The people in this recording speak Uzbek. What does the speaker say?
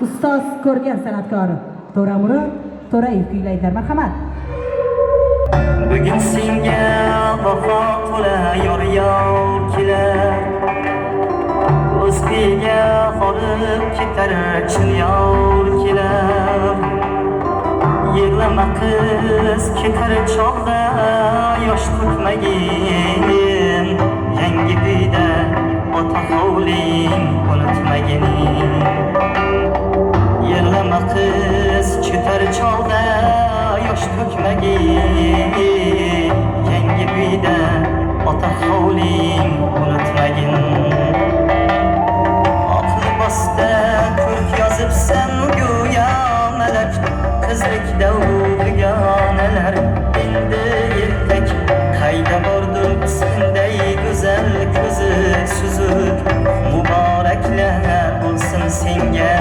ustoz ko'rgan san'atkor To'ramurod To'rayev kuylaydilar. Marhamat. Bugün senga vafo to'la yor kelar, o'zgaga qolib ketar chin yor kelar. Yig'lama qiz ketar chog'da yosh to'kmagin, yangi uyda ota hovling unutmagin. Yig'lama qiz ketar chog'da yosh to'kmagin, yangi uyda ota hovling unutmagin. Oq libosda ko'rk yozibsan go'yo malak, qizlikda o'qiganeler endi ertak. Qayda bordir senday go'zal ko'zi suzuk, muboraklar bo'lsin senga